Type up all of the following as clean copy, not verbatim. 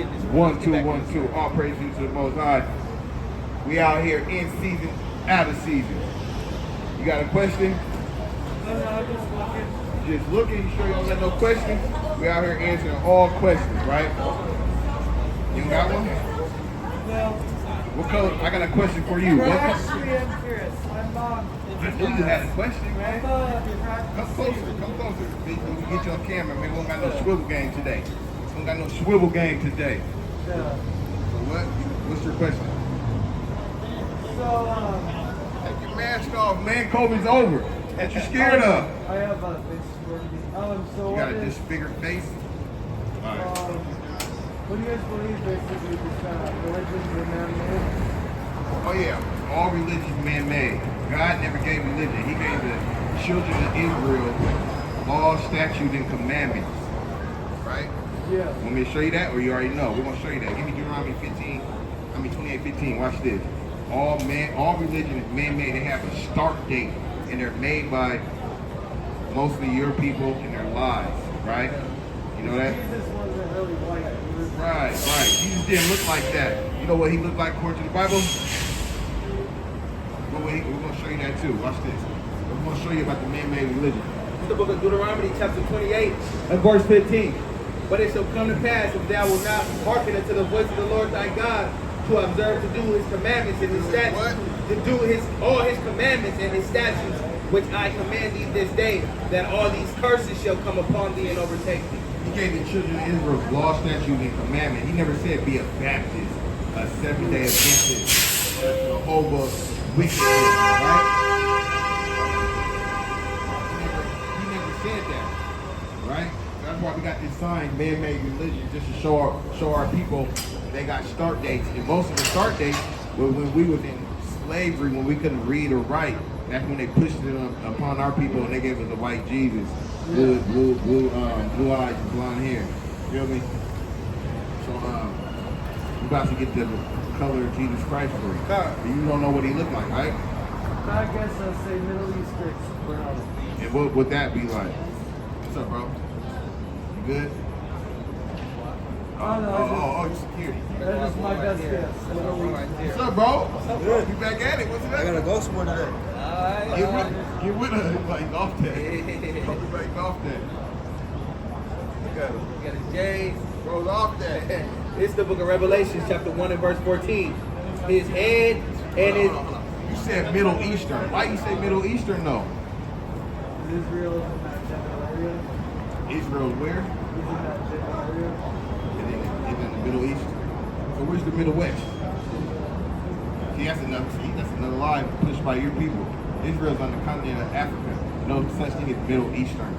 1, 2, 1, 2. All praise you to the Most High. We out here in season, out of season. You got a question? No, just looking. Just looking. You sure you don't got no question? We out here answering all questions, right? You got one? No. What color? I got a question for you. What color? Actually, I'm curious. My mom. I knew you had a question, man. Come closer. Come closer. We can get you on camera. Man, we don't got no swivel game today. We don't got no swivel game today. Yeah. So what? What's your question? So, Take your mask off, man. COVID's over. What you scared of? I have a face for me. So You got a what is, disfigured face? All right. what do you guys believe basically this religions are man-made? Oh yeah, all religions man-made. God never gave religion. He gave the children of Israel laws, statutes, and commandments. Right? Yeah. Want me to show you that, or you already know? We're gonna show you that. Give me Deuteronomy 28:15. Watch this. All religion is man-made. They have a start date, and they're made by mostly your people and their lives. Right? You know that? Jesus wasn't really white. Right. Jesus didn't look like that. You know what he looked like according to the Bible? We're going to show you that too. Watch this. We're going to show you about the man-made religion. This is the book of Deuteronomy, chapter 28, and verse 15. But it shall come to pass, if thou wilt not hearken unto the voice of the Lord thy God, to observe to do his commandments and his statutes, to do all his commandments and his statutes, which I command thee this day, that all these curses shall come upon thee and overtake thee. He gave the children of Israel law, statutes, and commandment. He never said be a Baptist, a Seventh-day Adventist, a Jehovah Witness, right? He never said that, right? That's why we got this sign, man-made religion, just to show our people they got start dates. And most of the start dates were when we was in slavery, when we couldn't read or write. That's when they pushed it upon our people and they gave us a white Jesus. Blue eyes and blonde hair. You feel me? So we're about to get the color of Jesus Christ for you. You don't know what he looked like, right? I guess I'll say Middle Eastern brown. And what would that be like? What's up, bro? You good? Oh, you security. That is my best guess. What's up, bro? Good. You back at it? What's up? I gotta go somewhere today. Get with her. Like off that. Like off that. You got a J. Rolls off that. This is the book of Revelation, chapter 1 and verse 14. His head and his... You said Middle Eastern. Why you say Middle Eastern, though? Israel is in that general area. Israel where? Is in that general area. It's in the Middle East. So where's the Middle West? See, that's another lie pushed by your people. Israel's on the continent of Africa. No such thing as Middle Eastern.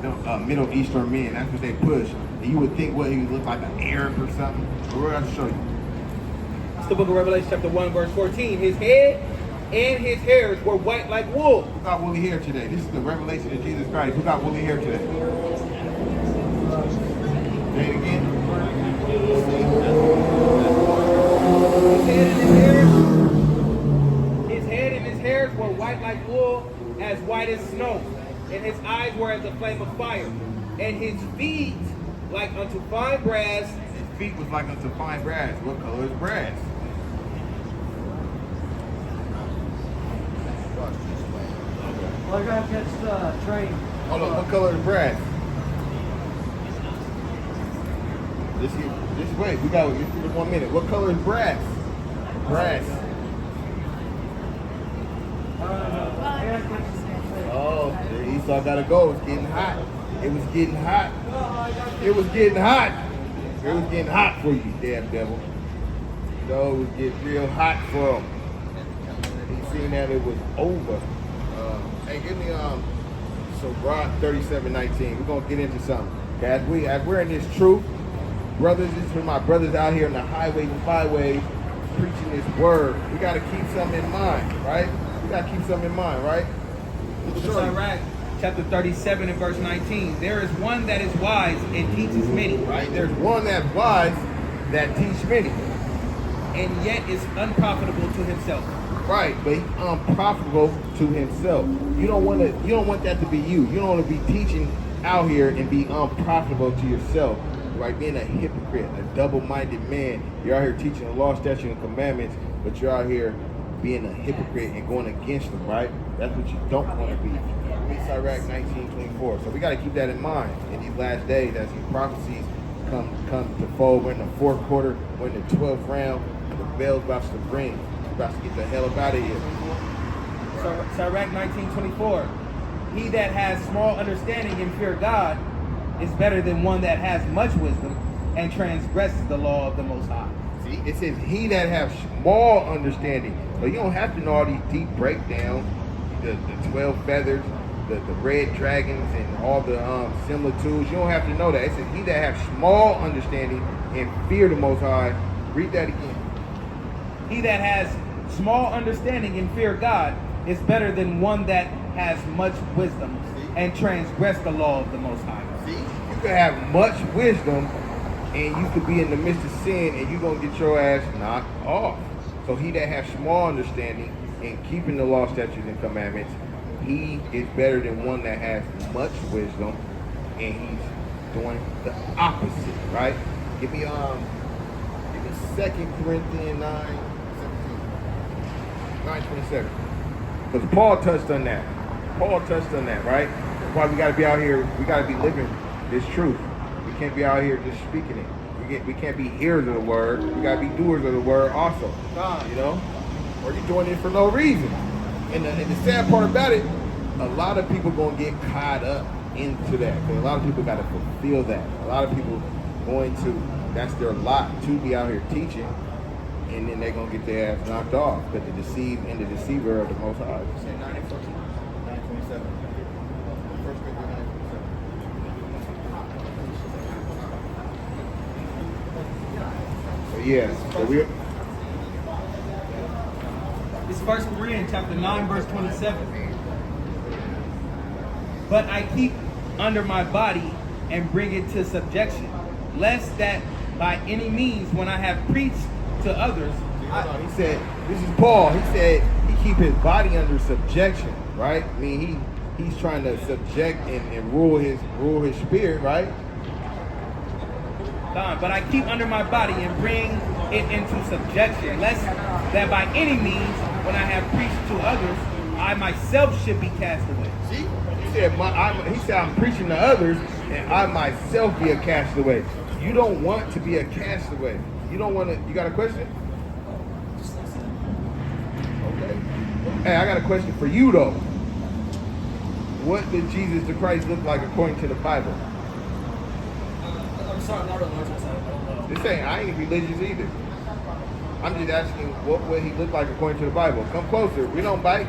No, Middle Eastern men. That's what they push. And you would think, what, he would look like an Arab or something? But we're going to show you. It's the book of Revelation, chapter 1, verse 14. His head and his hairs were white like wool. Who got woolly hair today? This is the revelation of Jesus Christ. Who got woolly hair today? Say it again. His head and his hairs were white like wool, as white as snow, and his eyes were as a flame of fire, and his feet like unto fine brass. His feet was like unto fine brass. What color is brass? Well, I gotta catch the train. Hold on, what color is brass? This way, we got this is 1 minute. What color is brass? Brass. I don't know. I gotta catch the train. Oh, Esau gotta go. It's getting hot. It was getting hot. It was getting hot. It was getting hot for you, damn devil. So it was getting real hot for him. He seen that it was over. Hey, give me so Rod 37:19. We're gonna get into something. As we're in this truth, brothers, this is for my brothers out here in the highways and byways preaching this word. We gotta keep something in mind, right? We gotta keep something in mind, right? Book of Sirach, chapter 37 and verse 19. There is one that is wise and teaches many. Right? There's one that's wise that teach many. And yet is unprofitable to himself. Right, but he's unprofitable to himself. You don't want that to be you. You don't want to be teaching out here and be unprofitable to yourself. right? Being a hypocrite, a double-minded man. You're out here teaching the law, statute, and commandments, but you're out here being a hypocrite and going against them, right? That's what you don't want to be. Read Sirach 19:24. So we got to keep that in mind in these last days as these prophecies come to fold. We're in the fourth quarter. We're in the 12th round. The bell's about to ring. We're about to get the hell up out of here. Sirach 19:24. He that has small understanding and fear God is better than one that has much wisdom and transgresses the law of the Most High. See, it says he that have small understanding. So you don't have to know all these deep breakdowns, the 12 feathers, the red dragons, and all the similitudes. You don't have to know that. It says he that have small understanding and fear the Most High. Read that again. He that has small understanding and fear God is better than one that has much wisdom and transgress the law of the Most High. See, you can have much wisdom and you could be in the midst of sin and you're going to get your ass knocked off. So he that has small understanding and keeping the law, statutes, and commandments, he is better than one that has much wisdom and he's doing the opposite, right? Give me 2 Corinthians 9:27. Because Paul touched on that. Right? That's why we got to be out here. We got to be living this truth. We can't be out here just speaking it. We can't be hearers of the word. We got to be doers of the word also. You know? Or you're doing it for no reason. And the sad part about it, a lot of people going to get caught up into that. Because a lot of people got to fulfill that. A lot of people that's their lot to be out here teaching. And then they're going to get their ass knocked off. But the deceived and the deceiver of the Most High. Say 9:14. 9:27. First Corinthians 9:27. So yeah, so we. It's 1 Corinthians chapter 9, verse 27. But I keep under my body and bring it to subjection, lest that by any means, when I have preached to others, He said, this is Paul. He said he keep his body under subjection, right? I mean, he's trying to subject and rule his spirit, right? but I keep under my body and bring it into subjection, lest that by any means, when I have preached to others, I myself should be cast away. See? He said, I'm preaching to others, and I myself be a castaway. You don't want to be a castaway. You don't want to. You got a question? Okay. Hey, I got a question for you though. What did Jesus the Christ look like according to the Bible? I'm sorry, I'm not religious. I don't know. This ain't. I ain't religious either. I'm just asking what would he look like according to the Bible. Come closer. We don't bite.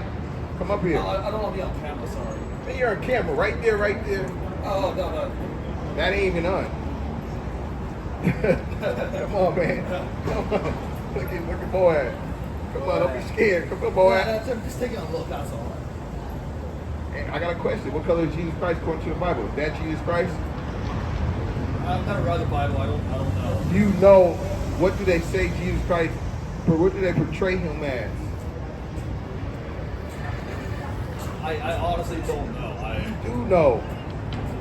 Come up here. I don't want to be on camera, sorry. Man, you're on camera right there, right there. Oh, no. That ain't even on. Come on, man. Come on. Look at boy. Come on, don't be scared. Come on, boy. I'm just taking a look, that's all. Hey, I got a question. What color is Jesus Christ according to the Bible? Is that Jesus Christ? I've never read the Bible, I don't know. You know, what do they say Jesus Christ, what do they portray him as? I honestly don't know. You do know.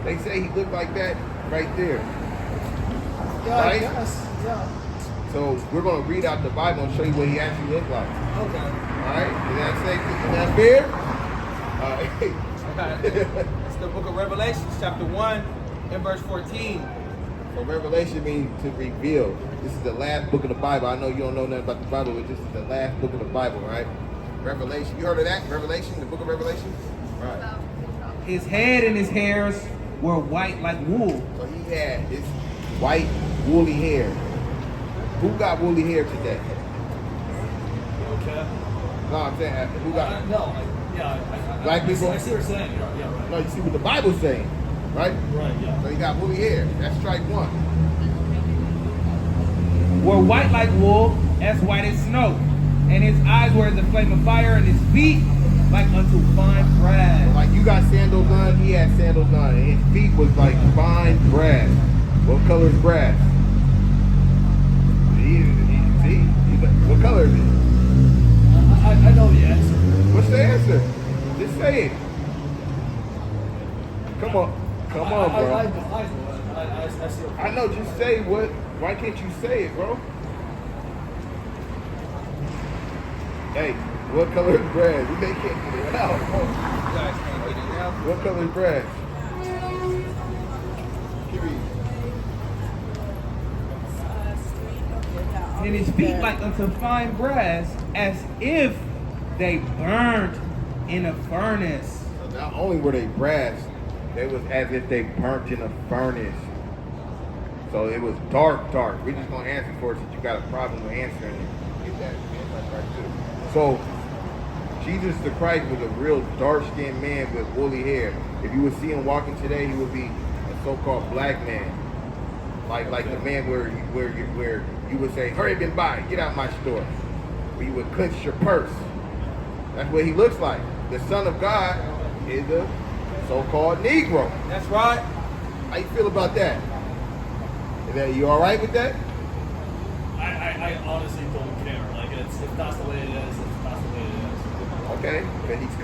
They say he looked like that right there. Yeah, Right? I guess, yeah. So we're going to read out the Bible and show you what he actually looked like. Okay. All right? Is that fair? All right. Okay. It's the book of Revelation, chapter 1 and verse 14. So Revelation means to reveal. This is the last book of the Bible. I know you don't know nothing about the Bible, but this is the last book of the Bible, right? Revelation. You heard of that? Revelation, the book of Revelation? Right. His head and his hairs were white like wool. So he had this white, woolly hair. Who got woolly hair today? Okay. No, I'm saying, who got? Black people? I see what you're saying. Yeah, right. No, you see what the Bible's saying, right? Right, yeah. So he got woolly hair. That's strike one. Were white like wool, as white as snow. And his eyes were as a flame of fire, and his feet like unto fine brass. Like you got sandals on, he had sandals on, and his feet was like fine brass. What color is brass? What color is it? I know the answer. What's the answer? Just say it. Come on, bro. I I see it. I know, just say what. Why can't you say it, bro? Hey, what color is grass? We can't get it out. You guys can't get it out. What color is grass? Keep reading. And his feet like unto fine brass, as if they burned in a furnace. So not only were they brass, they was as if they burnt in a furnace. So it was dark. We're just gonna answer for it since you got a problem with answering it. Get that Antichrist too. So Jesus the Christ was a real dark-skinned man with woolly hair. If you would see him walking today, he would be a so-called black man, like the man where you would say, "Hurry up and buy, get out my store." Where you would clench your purse. That's what he looks like. The Son of God is a so-called Negro. That's right. How you feel about that? Is that you all right with that? I honestly don't care. Like, if that's the way it is, that's the way it is. Okay, but he's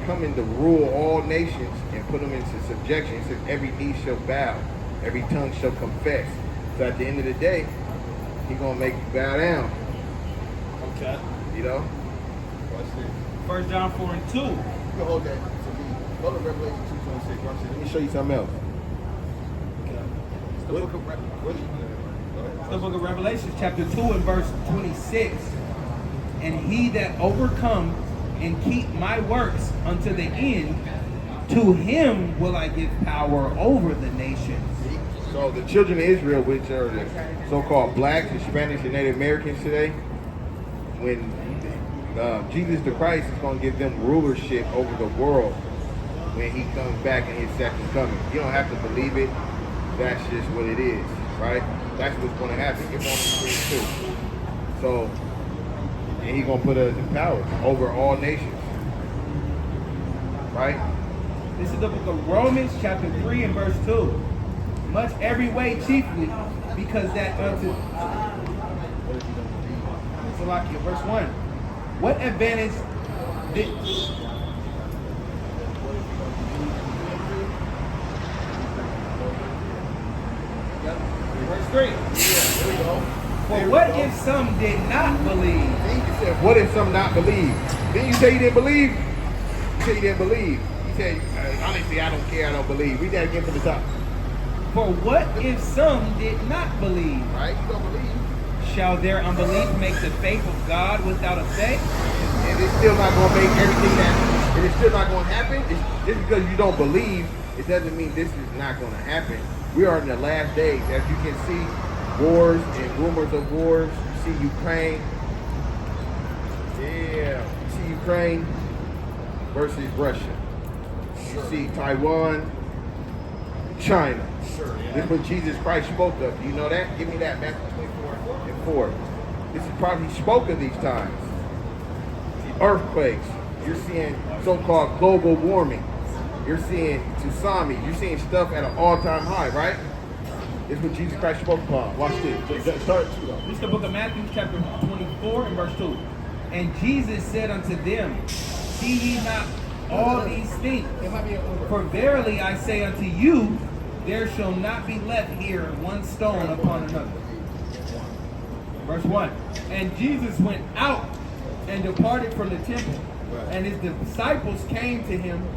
coming to rule all nations and put them into subjection. He says every knee shall bow, every tongue shall confess. So at the end of the day, he's gonna make you bow down. Okay. You know? Watch this. 1 John 4 and 2. You can hold that. Go to Revelation 2:26. Watch this. Let me show you something else. It's the book of Revelation. The book of Revelation, chapter 2 and verse 26. And he that overcomes and keep my works unto the end, to him will I give power over the nations. So the children of Israel, which are the so-called blacks, Hispanics, and Native Americans today, when Jesus the Christ is going to give them rulership over the world when he comes back in his second coming. You don't have to believe it. That's just what it is, right? That's what's going to happen. Give on the screen too. So, and he's going to put us in power over all nations, right? This is the book of Romans, chapter 3 and verse 2. Much every way chiefly, because that unto Salakia, verse 1. What advantage did verse 3. There we go. For what if some did not believe? Then you said, what if some not believe? Then you say you didn't believe? You say you didn't believe. You said, honestly, I don't care, I don't believe. Read that again from the top. For what if some did not believe? Right? You don't believe. Shall their unbelief make the faith of God without effect? And it's still not going to make everything that, and it's still not going to happen. Just because you don't believe, it doesn't mean this is not going to happen. We are in the last days. As you can see, wars and rumors of wars. You see Ukraine. Yeah. You see Ukraine versus Russia. You see Taiwan, China. Sure, yeah. This is what Jesus Christ spoke of. Do you know that? Give me that. Matthew 24 and 4. This is probably spoke of these times. The earthquakes. You're seeing so-called global warming. You're seeing tsunamis. You're seeing stuff at an all-time high, right? This is what Jesus Christ spoke about. Watch this. Start at 2 though. This is the book of Matthew, chapter 24 and verse 2. And Jesus said unto them, see ye not all these things? For verily I say unto you, there shall not be left here one stone upon another. Verse 1. And Jesus went out and departed from the temple, and his disciples came to him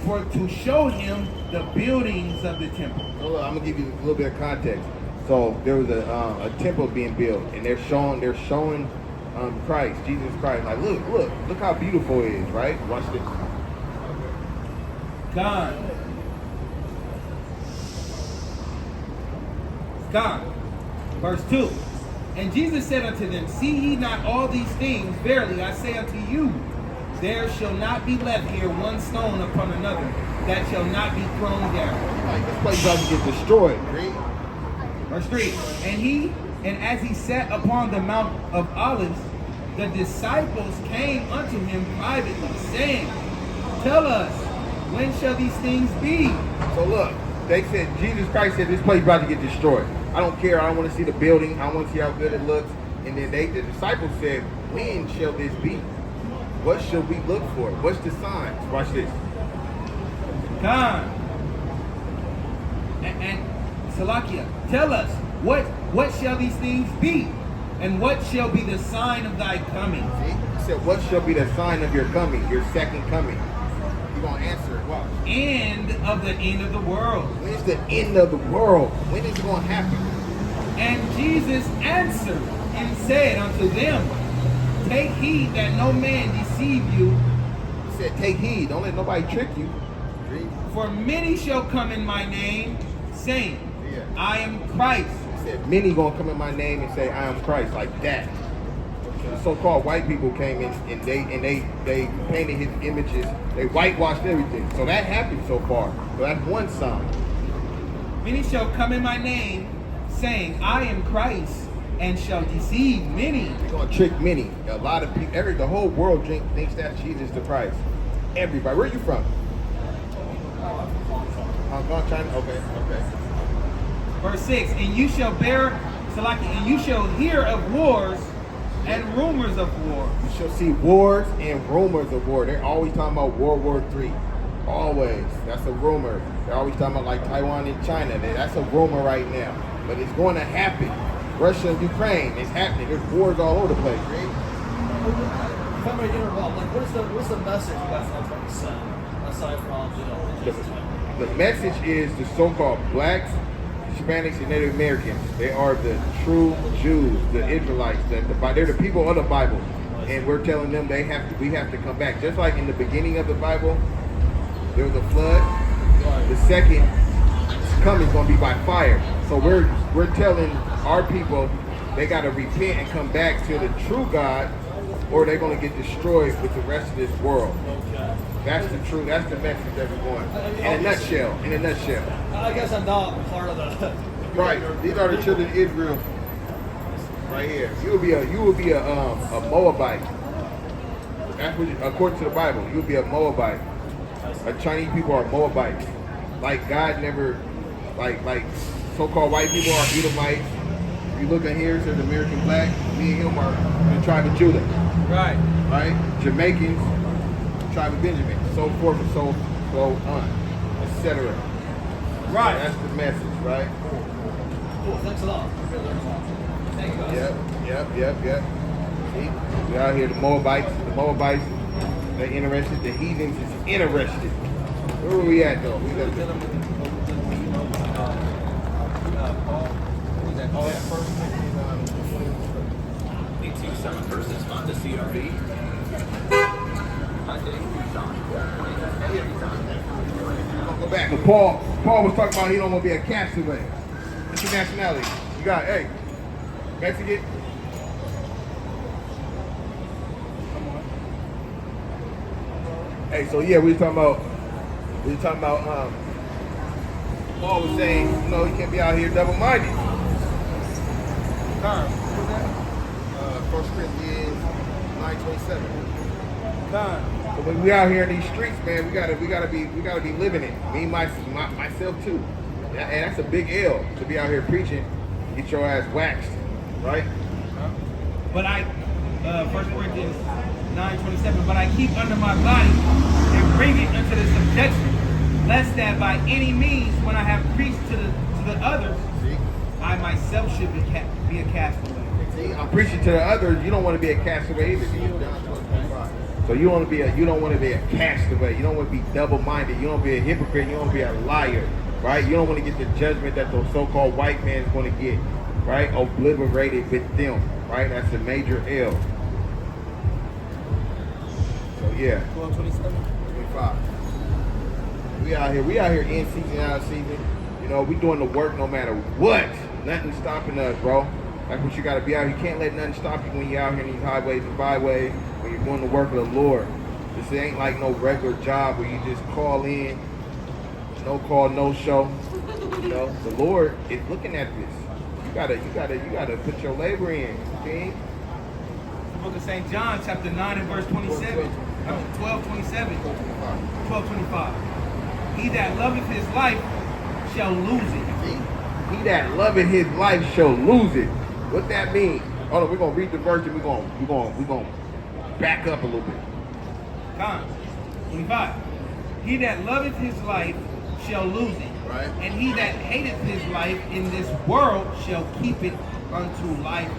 for to show him the buildings of the temple. So look, I'm gonna give you a little bit of context. So there was a temple being built, and they're showing Christ, Jesus Christ. Like, look how beautiful it is, right? Watch this. God. Verse 2. And Jesus said unto them, see ye not all these things? Verily I say unto you, there shall not be left here one stone upon another that shall not be thrown down. Like, this place about to get destroyed. Read. Verse 3. And as he sat upon the Mount of Olives, the disciples came unto him privately, saying, tell us, when shall these things be? So look, they said, Jesus Christ said this place about to get destroyed. I don't care. I don't want to see the building. I want to see how good it looks. And then the disciples said, when shall this be? What should we look for? What's the signs? Watch this. God. And Salakia, tell us, what shall these things be? And what shall be the sign of thy coming? See? He said, what shall be the sign of your coming, your second coming? You're going to answer it. Watch. And of the end of the world. When's the end of the world? When is it going to happen? And Jesus answered and said unto them, take heed that no man deceive you, He said, take heed. Don't let nobody trick you. Read. for many shall come in my name, saying, Yeah. I am Christ. He said, many going to come in my name and say, I am Christ, like that. The so-called white people came in and they painted his images. They whitewashed everything. So that happened so far. So that's one sign. Many shall come in my name, saying, I am Christ, and shall deceive many. They're going to trick many. A lot of people, the whole world thinks that Jesus the Christ. Everybody. Where are you from? Hong Kong, China? Okay. Verse 6, and you shall and you shall hear of wars and rumors of war. You shall see wars and rumors of war. They're always talking about World War III. Always. That's a rumor. They're always talking about like Taiwan and China. That's a rumor right now. But it's going to happen. Russia and Ukraine, it's happening. There's wars all over the place, right? If I'm going to interrupt, like, what's the message you guys are trying to send aside from, Jesus? The message is the so-called blacks, Hispanics, and Native Americans. They are the true Jews, the Israelites. They're the people of the Bible, and we're telling them we have to come back. Just like in the beginning of the Bible, there was a flood. The second coming is going to be by fire. So we're telling our people they got to repent and come back to the true God, or they're going to get destroyed with the rest of this world. That's the truth. That's the message that we're going. In a nutshell. I guess I'm not part of the. Right. These are the children of Israel. Right here. You will be a Moabite. That's what, according to the Bible, you will be a Moabite. Chinese people are Moabites. Like God never, like so-called white people are Edomites. If you look at here, it says American black. Me and him are the tribe of Judah. Right. Right. Jamaicans, tribe of Benjamin, so forth and so on, etc. Right. That's the message, right? Cool. Thanks a lot. Thank you, guys. Yep. See, we out here, the Moabites, they're interested. The heathens is interested. Where were we at though? We got versus Honda CRV. go back. But Paul was talking about he don't want to be a castaway. What's your nationality? You got, hey, Mexican? Hey, so yeah, we were talking about Paul was saying, you know, he can't be out here double-minded. Carl, what was that? 1 Corinthians 9:27. Con. So when we out here in these streets, man, we gotta be living it. Me, myself too. And that's a big L to be out here preaching, get your ass waxed, right? But 1 Corinthians 9:27, but I keep under my body and bring it unto the subjection, lest that by any means, when I have preached to the others, See? I myself should be a castaway. See, I'm preaching to the others. You don't want to be a castaway either. So you don't want to be a castaway. You don't want to be double-minded. You don't want to be a hypocrite. You don't want to be a liar, right? You don't want to get the judgment that those so-called white men is going to get, right? Obliterated with them, right? That's a major L. So yeah. 25. We out here in season, out of season. You know, we doing the work no matter what. Nothing's stopping us, bro. That's what you got to be out here. You can't let nothing stop you when you're out here in these highways and byways, when you're doing the work of the Lord. This ain't like no regular job where you just call in, no call, no show. You know, the Lord is looking at this. You gotta put your labor in, King. The book of St. John, chapter 9 and verse 27. 12:27. 12:25. He that loveth his life shall lose it. See? He that loveth his life shall lose it. What that mean? Hold on, we're gonna read the verse and we're gonna back up a little bit. Con. 25. He that loveth his life shall lose it. Right. And he that hateth his life in this world shall keep it unto life.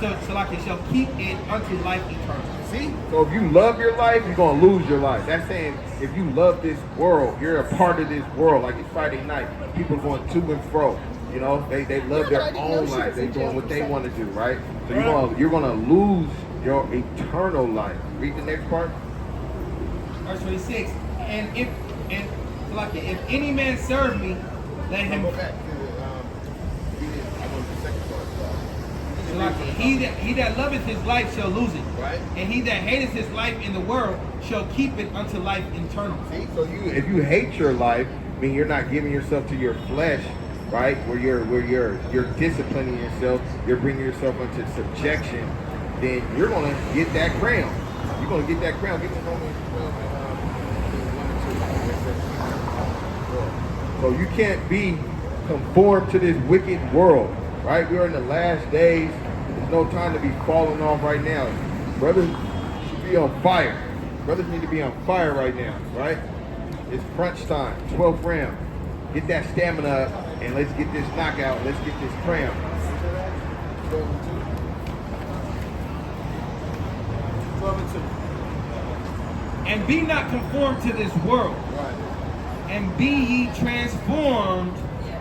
So like it shall keep it unto life eternal. See? So if you love your life, you're going to lose your life. That's saying if you love this world, you're a part of this world. Like it's Friday night, people going to and fro. You know, they love their own life. They're doing what they want to do, right? So you're gonna lose your eternal life. Read the next part. Verse 26. And if any man serve me, let him. Go back to the, I want the second part. Like he that loveth his life shall lose it. Right. And he that hateth his life in the world shall keep it unto life eternal. See, so if you hate your life, I mean you're not giving yourself to your flesh, right? Where you're disciplining yourself, you're bringing yourself into subjection, then you're gonna get that crown. You're gonna get that crown. Get the Romans 12 and 1 and 2. So you can't be conformed to this wicked world, right? We're in the last days. There's no time to be falling off right now. Brothers should be on fire. Brothers need to be on fire right now, right? It's crunch time, 12th round. Get that stamina up and let's get this knockout. Let's get this crown. 12 and 2. 12 and 2. And be not conformed to this world. Right. And be ye transformed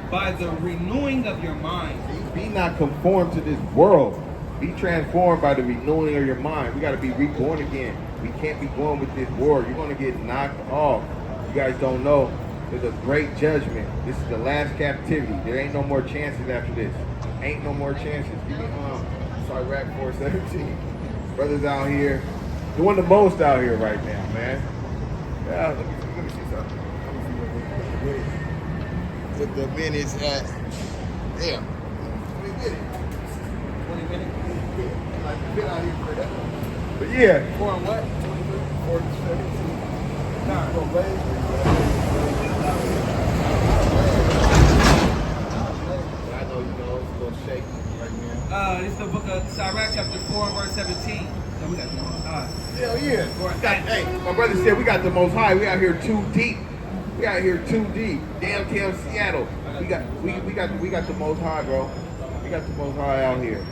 by the renewing of your mind. Be not conformed to this world. Be transformed by the renewing of your mind. We got to be reborn again. We can't be going with this world. You're going to get knocked off. You guys don't know. There's a great judgment. This is the last captivity. There ain't no more chances after this. Ain't no more chances. Give me sorry, Rack 417. Brothers out here doing the most out here right now, man. Yeah, let me see something. Let me see what the minutes at. Damn. 20 minutes. 20 minutes? Yeah. Like, been out here for that. But yeah. For what? 417. I know you know it's a little shaky right now. This is the book of Sirach, chapter 4, verse 17. So we got the Most High. Hell yeah. Hey, my brother said we got the Most High. We out here too deep. We out here too deep. Downtown Seattle. We got the Most High, bro. We got the Most High out here.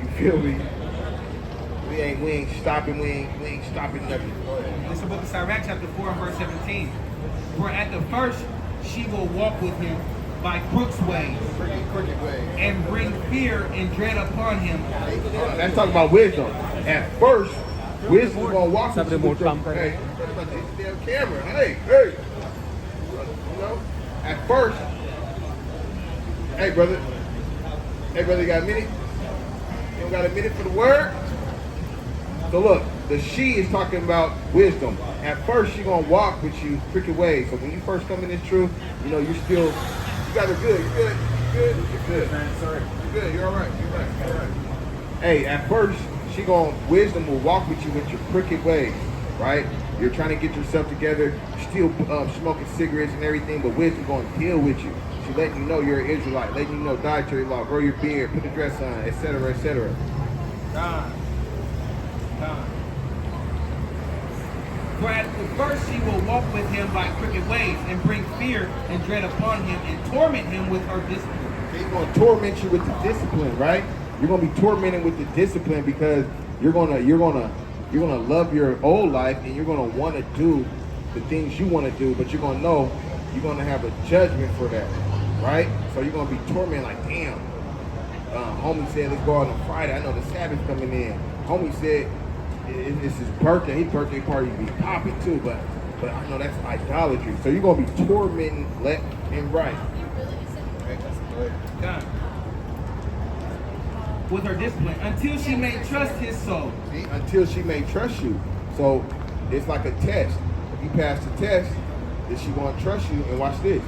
You feel me? We ain't stopping. We ain't stopping nothing. Go ahead. This is the book of Sirach, chapter 4, verse 17. For at the first she will walk with him by crooks ways, Crooked way. and bring fear and dread upon him. Let's talk about wisdom. At first, wisdom is gonna walk with you with the, hey, this damn camera. Hey. You know, at first, hey brother, you got a minute? You don't got a minute for the word? So look, the she is talking about wisdom. At first, she's gonna walk with you crooked ways. So when you first come in this truth, you know you guys are good. You're good. Man, sorry. You're good. You're all right. You're right. Hey, at first, wisdom will walk with you with your crooked ways, right? You're trying to get yourself together, still smoking cigarettes and everything, but wisdom gonna deal with you. She's letting you know you're an Israelite, letting you know dietary law, grow your beard, put a dress on, etc., etc. God. For at the first she will walk with him by crooked ways, and bring fear and dread upon him, and torment him with her discipline. She's gonna torment you with the discipline, right? You're gonna be tormented with the discipline because you're gonna love your old life and you're gonna want to do the things you want to do, but you're gonna know you're gonna have a judgment for that, right? So you're gonna be tormented like, damn. Homie said let's go out on Friday. I know the Sabbath coming in. Homie said it's his birthday. His birthday party be popping too, but I know that's idolatry. So you're gonna be tormenting left and right. God. With her discipline, until she may trust his soul. See? Until she may trust you. So it's like a test. If you pass the test, then she gonna trust you. And watch this.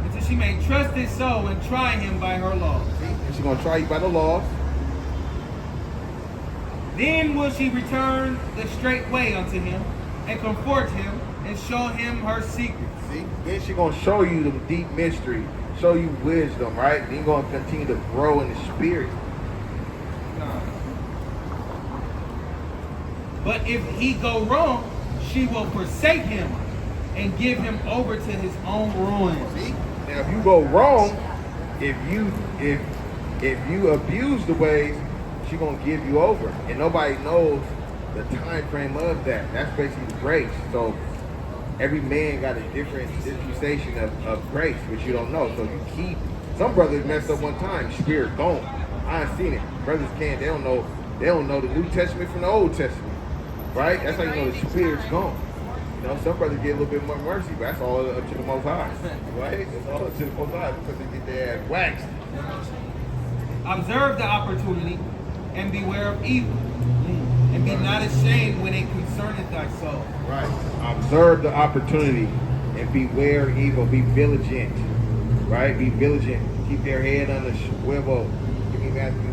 Until she may trust his soul and try him by her laws. See? And she's gonna try you by the laws. Then will she return the straight way unto him, and comfort him, and show him her secrets. See? Then she's gonna show you the deep mystery, show you wisdom, right? Then you're gonna continue to grow in the spirit. But if he go wrong, she will forsake him, and give him over to his own ruin. See? Now if you go wrong, if you abuse the ways, she's gonna give you over. And nobody knows the time frame of that. That's basically grace. So every man got a different dispensation of grace, which you don't know. So you keep some brothers messed up one time, spirit gone. I ain't seen it. Brothers can't, they don't know the New Testament from the Old Testament. Right? That's how you know the spirit's gone. You know, some brothers get a little bit more mercy, but that's all up to the Most High. Right? It's all up to the Most High because they get their ass waxed. Observe the opportunity and beware of evil. And be not ashamed when it concerneth thy soul. Right. Observe the opportunity and beware of evil. Be vigilant. Right? Be vigilant. Keep their head on the swivel. Give me Matthew 7:21.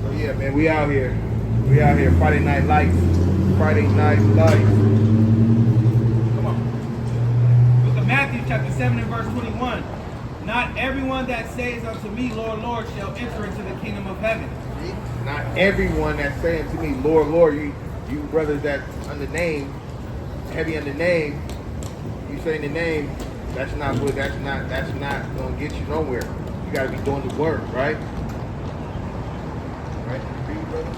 So yeah, man, we out here. We out here. Friday Night Lights. Friday Night Lights. Come on. Book of Matthew chapter 7 and verse 21. Not everyone that says unto me, Lord, Lord, shall enter into the kingdom of heaven. Not everyone that's saying to me, Lord, Lord, you brothers that under name, heavy under name, you saying the name, that's not gonna get you nowhere. You gotta be doing the work, right? Right? Read, brother.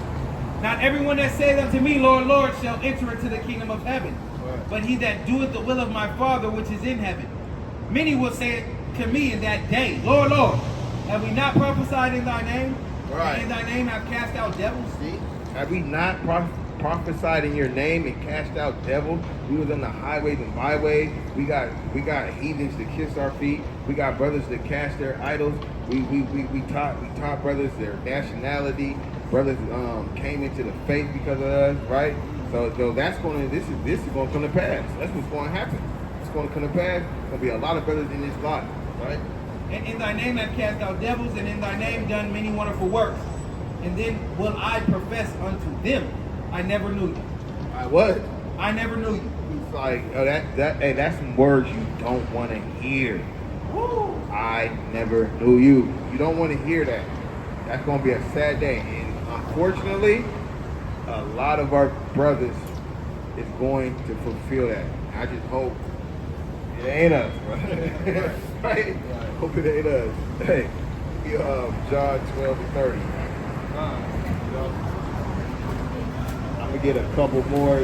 Not everyone that saith unto me, Lord, Lord, shall enter into the kingdom of heaven, Right. but he that doeth the will of my Father which is in heaven. Many will say to me in that day, Lord, Lord, have we not prophesied in thy name? Right. And in thy name have cast out devils? See? Have we not prophesied in your name and cast out devils? We was on the highways and byways. We got heathens to kiss our feet. We got brothers that cast their idols. We taught brothers their nationality. Brothers came into the faith because of us, right? So this is going to come to pass. That's what's going to happen. It's going to come to pass. There's going to be a lot of brothers in this lot, right? And in thy name have cast out devils, and in thy name done many wonderful works. And then will I profess unto them, I never knew you. I what? I never knew you. It's like, oh, that's some words you don't want to hear. Woo. I never knew you. You don't want to hear that. That's going to be a sad day. And unfortunately, a lot of our brothers is going to fulfill that. I just hope it ain't us, bro. Right? Hope it ain't us. Hey, John 12 and 30. I'm going to get a couple more.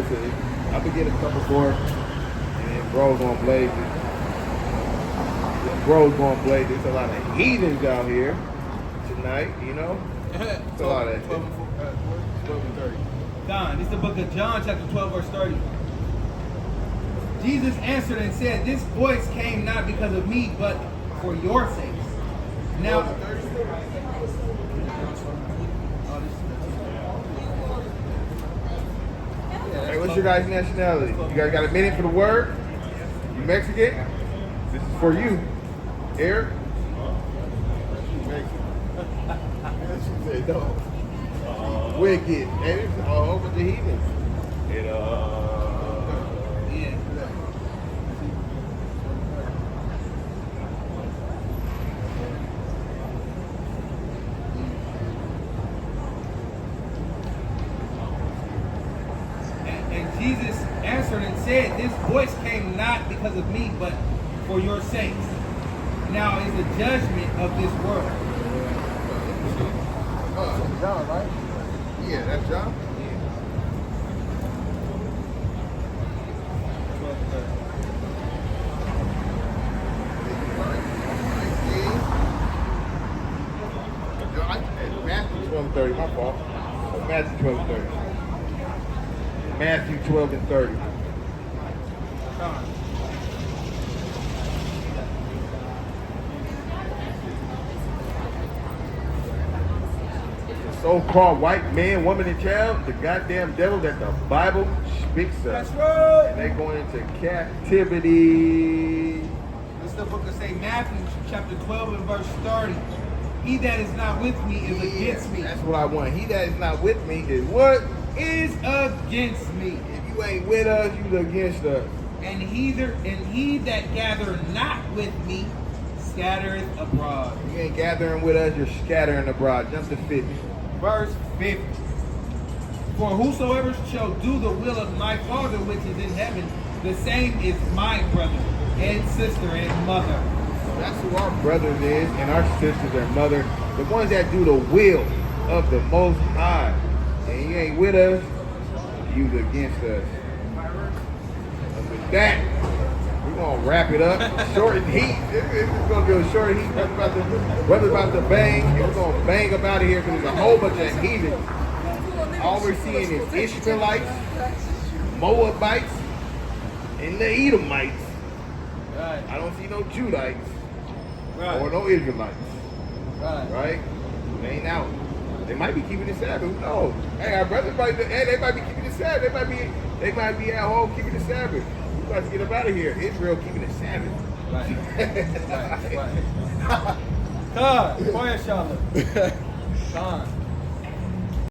And then bro's going to blaze it. Bro's going to blaze it. There's a lot of heathens out here tonight, you know? It's a lot of 12 and 30. John, this is the book of John, chapter 12, verse 30. Jesus answered and said, this voice came not because of me, but for your sakes. Now, Hey, what's your guys' nationality? You guys got a minute for the word? You Mexican? This is for you. Eric? She said no. Wicked. And it's all over the heathens. yeah. And Jesus answered and said, this voice came not because of me, but for your sakes. Now is the judgment of this world. John, right? Yeah, that's John. Matthew 12 and 30, my fault. Matthew 12 and 30. Matthew 12 and 30. So-called white man, woman, and child, the goddamn devil that the Bible speaks of. That's right. And they're going into captivity. This is the book of St. Matthew, chapter 12 and verse 30. He that is not with me is against me. That's what I want. He that is not with me is what? Is against me. If you ain't with us, you against us. And he that gather not with me scattereth abroad. You ain't gathering with us, you're scattering abroad. Jump to 50. Verse 50. For whosoever shall do the will of my Father which is in heaven, the same is my brother and sister and mother. That's who our brothers is and our sisters and mother. The ones that do the will of the Most High. And you ain't with us, you against us. And with that, we're going to wrap it up. Short and heat. It's going to be a short heat. Brother's about to bang. And we're going to bang up out of here because there's a whole bunch of heathen. All we're seeing is Ishmaelites, Moabites, and the Edomites. Right. I don't see no Judites Right. or no Israelites. Right. Right? They ain't out. They might be keeping the Sabbath. Who knows? Hey, our brothers might. Hey, they might be keeping the Sabbath. They might be at home keeping the Sabbath. We about to get up out of here. Israel keeping the Sabbath. Right. Right. Right. God, boy, Charlotte. God.